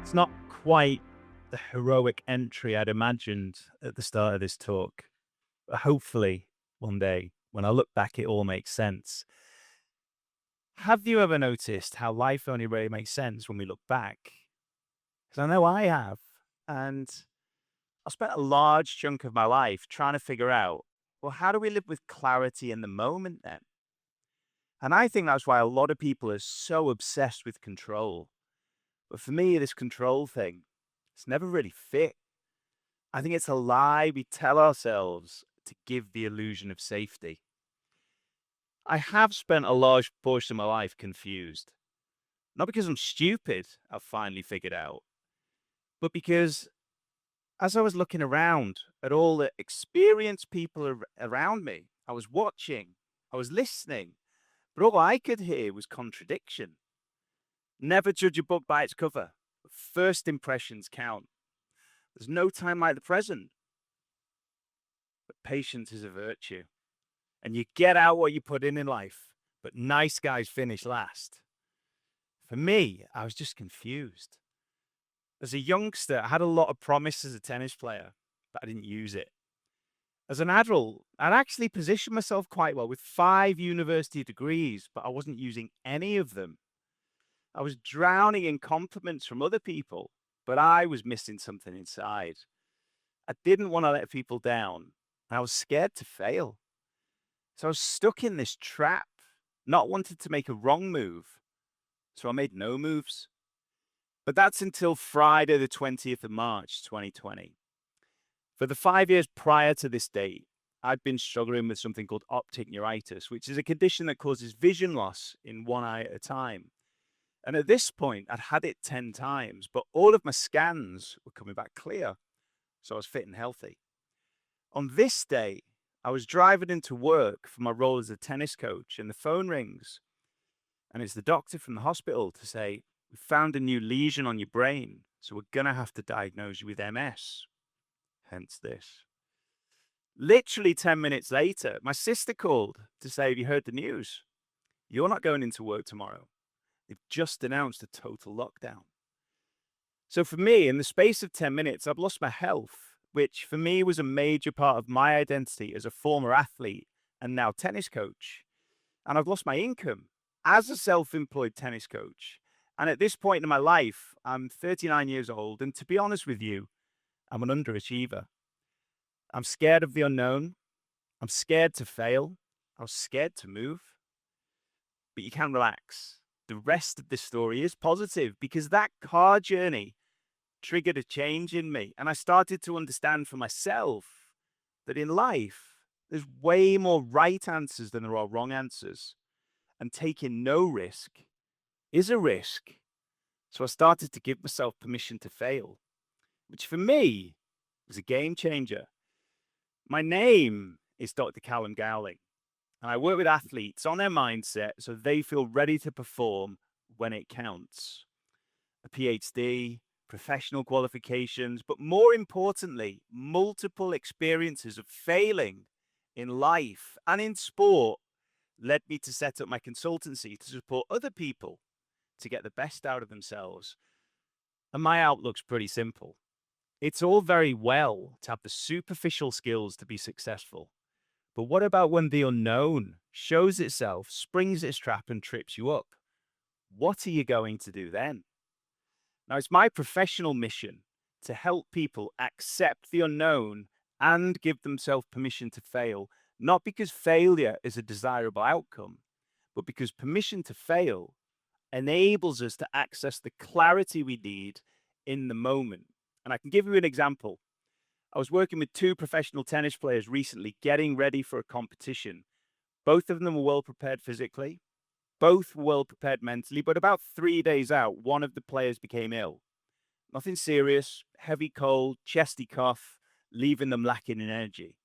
It's not quite the heroic entry I'd imagined at the start of this talk, but hopefully one day when I look back, it all makes sense. Have you ever noticed how life only really makes sense when we look back? Because I know I have. And I spent a large chunk of my life trying to figure out, well, how do we live with clarity in the moment then? And I think that's why a lot of people are so obsessed with control. But for me, this control thing, it's never really fit. I think it's a lie we tell ourselves to give the illusion of safety. I have spent a large portion of my life confused. Not because I'm stupid, I've finally figured out, but because as I was looking around at all the experienced people around me, I was watching, I was listening, but all I could hear was contradiction. Never judge a book by its cover. First impressions count. There's no time like the present, but patience is a virtue. And you get out what you put in life, but nice guys finish last. For me, I was just confused. As a youngster, I had a lot of promise as a tennis player, but I didn't use it. As an adult, I'd actually positioned myself quite well with 5 university degrees, but I wasn't using any of them. I was drowning in compliments from other people, but I was missing something inside. I didn't want to let people down. And I was scared to fail. So I was stuck in this trap, not wanting to make a wrong move. So I made no moves. But that's until Friday, the 20th of March, 2020. For the 5 years prior to this date, I'd been struggling with something called optic neuritis, which is a condition that causes vision loss in one eye at a time. And at this point, I'd had it 10 times, but all of my scans were coming back clear. So I was fit and healthy. On this day, I was driving into work for my role as a tennis coach, and the phone rings. And it's the doctor from the hospital to say, "We found a new lesion on your brain, so we're going to have to diagnose you with MS." Hence this. Literally 10 minutes later, my sister called to say, "Have you heard the news? You're not going into work tomorrow. They've just announced a total lockdown." So for me, in the space of 10 minutes, I've lost my health, which for me was a major part of my identity as a former athlete and now tennis coach. And I've lost my income as a self-employed tennis coach. And at this point in my life, I'm 39 years old. And to be honest with you, I'm an underachiever. I'm scared of the unknown. I'm scared to fail. I was scared to move. But you can relax. The rest of this story is positive because that car journey triggered a change in me. And I started to understand for myself that in life, there's way more right answers than there are wrong answers. And taking no risk is a risk. So I started to give myself permission to fail, which for me was a game changer. My name is Dr. Callum Gowling, and I work with athletes on their mindset so they feel ready to perform when it counts. A PhD, professional qualifications, but more importantly, multiple experiences of failing in life and in sport led me to set up my consultancy to support other people to get the best out of themselves. And my outlook's pretty simple. It's all very well to have the superficial skills to be successful. But what about when the unknown shows itself, springs its trap, and trips you up? What are you going to do then? Now, it's my professional mission to help people accept the unknown and give themselves permission to fail, not because failure is a desirable outcome, but because permission to fail enables us to access the clarity we need in the moment. And I can give you an example. I was working with 2 professional tennis players recently getting ready for a competition. Both of them were well prepared physically, both were well prepared mentally, but about 3 days out, one of the players became ill. Nothing serious, heavy cold, chesty cough, leaving them lacking in energy.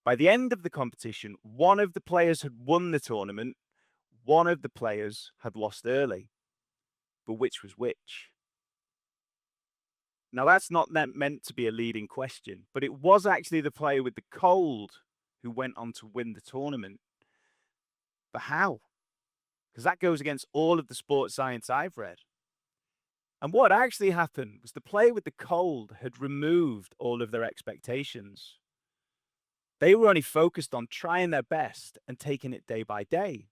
By the end of the competition, one of the players had won the tournament, one of the players had lost early. But which was which? Now, that's not meant to be a leading question, but it was actually the player with the cold who went on to win the tournament. But how? Because that goes against all of the sports science I've read. And what actually happened was the player with the cold had removed all of their expectations. They were only focused on trying their best and taking it day by day.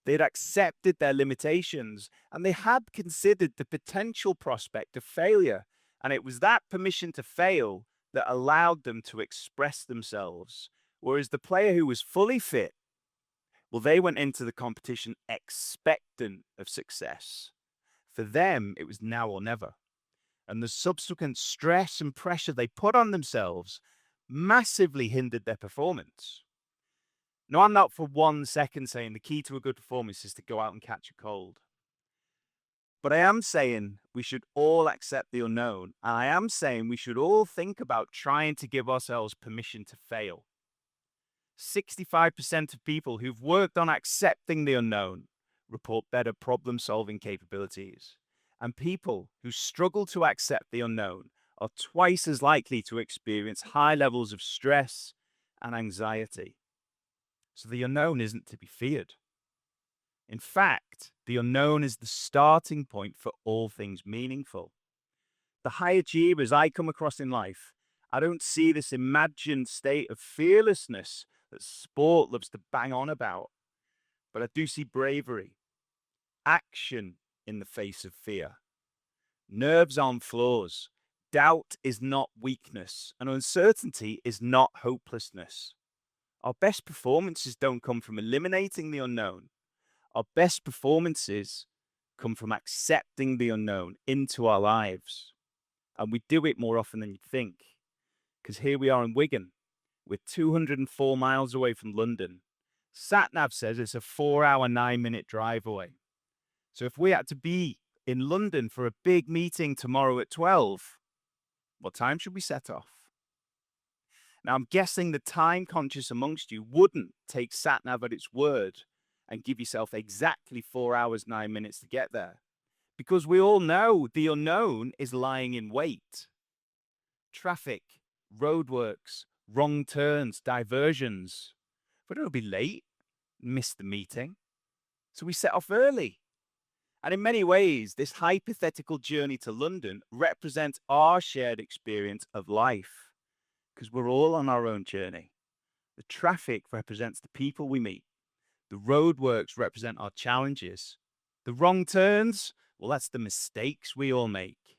They had accepted their limitations and they had considered the potential prospect of failure. And it was that permission to fail that allowed them to express themselves. Whereas the player who was fully fit, well, they went into the competition expectant of success. For them, it was now or never. And the subsequent stress and pressure they put on themselves massively hindered their performance. Now, I'm not for 1 second saying the key to a good performance is to go out and catch a cold. But I am saying we should all accept the unknown. And I am saying we should all think about trying to give ourselves permission to fail. 65% of people who've worked on accepting the unknown report better problem solving capabilities. And people who struggle to accept the unknown are twice as likely to experience high levels of stress and anxiety. So the unknown isn't to be feared. In fact, the unknown is the starting point for all things meaningful. The high achievers I come across in life, I don't see this imagined state of fearlessness that sport loves to bang on about, but I do see bravery, action in the face of fear. Nerves aren't flaws. Doubt is not weakness, and uncertainty is not hopelessness. Our best performances don't come from eliminating the unknown. Our best performances come from accepting the unknown into our lives. And we do it more often than you'd think. Because here we are in Wigan. We're 204 miles away from London. SatNav says it's a 4-hour, 9-minute drive away. So if we had to be in London for a big meeting tomorrow at 12, what time should we set off? Now, I'm guessing the time conscious amongst you wouldn't take SatNav at its word and give yourself exactly 4 hours, 9 minutes to get there. Because we all know the unknown is lying in wait. Traffic, roadworks, wrong turns, diversions. But it'll be late, miss the meeting. So we set off early. And in many ways, this hypothetical journey to London represents our shared experience of life. Because we're all on our own journey. The traffic represents the people we meet. The roadworks represent our challenges. The wrong turns, well, that's the mistakes we all make.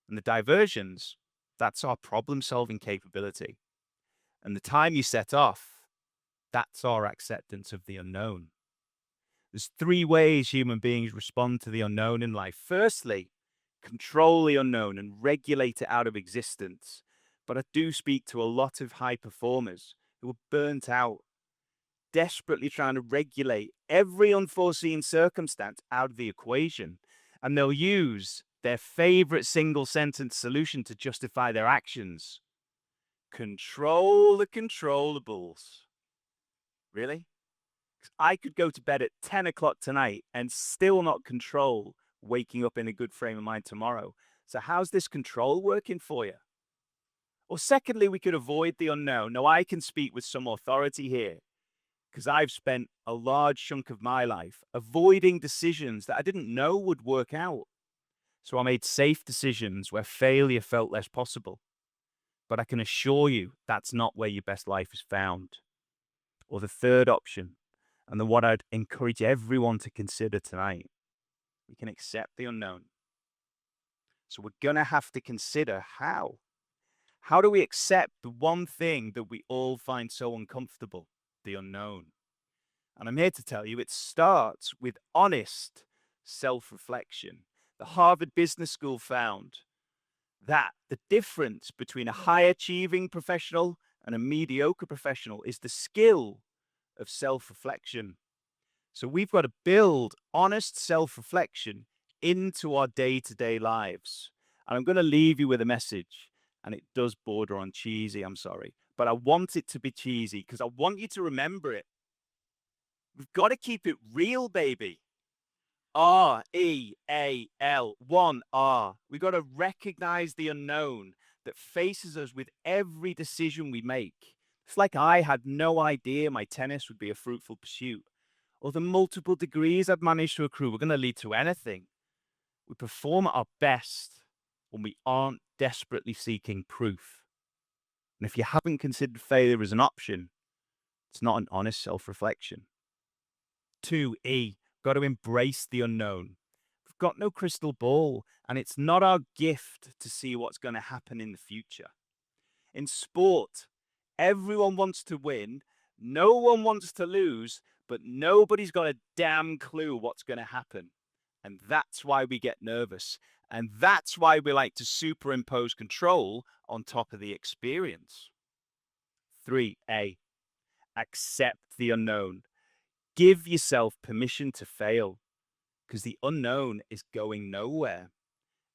And the diversions, that's our problem solving capability. And the time you set off, that's our acceptance of the unknown. There's 3 ways human beings respond to the unknown in life. Firstly, control the unknown and regulate it out of existence. But I do speak to a lot of high performers who are burnt out, desperately trying to regulate every unforeseen circumstance out of the equation. And they'll use their favorite single sentence solution to justify their actions. Control the controllables. Really? I could go to bed at 10 o'clock tonight and still not control waking up in a good frame of mind tomorrow. So how's this control working for you? Or secondly, we could avoid the unknown. Now, I can speak with some authority here because I've spent a large chunk of my life avoiding decisions that I didn't know would work out. So I made safe decisions where failure felt less possible. But I can assure you that's not where your best life is found. Or the third option, and the one I'd encourage everyone to consider tonight, we can accept the unknown. So we're going to have to consider how. How do we accept the one thing that we all find so uncomfortable, the unknown? And I'm here to tell you it starts with honest self-reflection. The Harvard Business School found that the difference between a high-achieving professional and a mediocre professional is the skill of self-reflection. So we've got to build honest self-reflection into our day-to-day lives. And I'm going to leave you with a message. And it does border on cheesy, I'm sorry. But I want it to be cheesy because I want you to remember it. We've got to keep it real, baby. REAL, 1R. We've got to recognize the unknown that faces us with every decision we make. It's like I had no idea my tennis would be a fruitful pursuit, or the multiple degrees I'd managed to accrue were going to lead to anything. We perform at our best when we aren't desperately seeking proof. And if you haven't considered failure as an option, it's not an honest self reflection. 2E, got to embrace the unknown. We've got no crystal ball, and it's not our gift to see what's going to happen in the future. In sport, everyone wants to win, no one wants to lose, but nobody's got a damn clue what's going to happen. And that's why we get nervous. And that's why we like to superimpose control on top of the experience. 3A, accept the unknown. Give yourself permission to fail, because the unknown is going nowhere.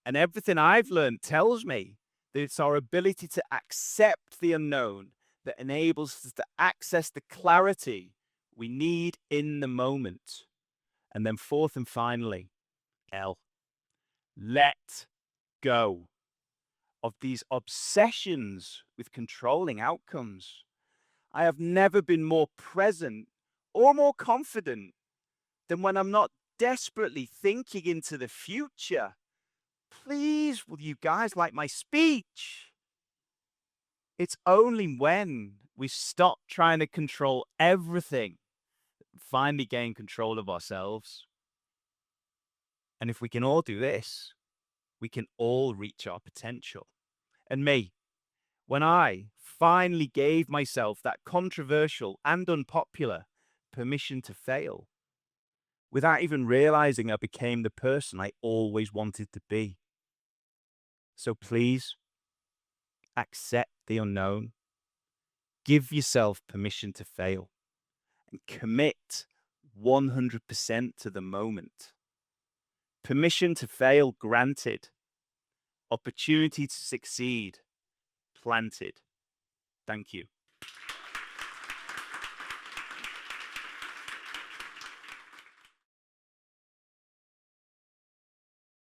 And everything I've learned tells me that it's our ability to accept the unknown that enables us to access the clarity we need in the moment. And then fourth and finally, L, let go of these obsessions with controlling outcomes. I have never been more present or more confident than when I'm not desperately thinking into the future. Please, will you guys like my speech? It's only when we stop trying to control everything that we finally gain control of ourselves. And if we can all do this, we can all reach our potential. And me, when I finally gave myself that controversial and unpopular permission to fail, without even realizing I became the person I always wanted to be. So please, accept the unknown. Give yourself permission to fail and commit 100% to the moment. Permission to fail granted. Opportunity to succeed planted. Thank you.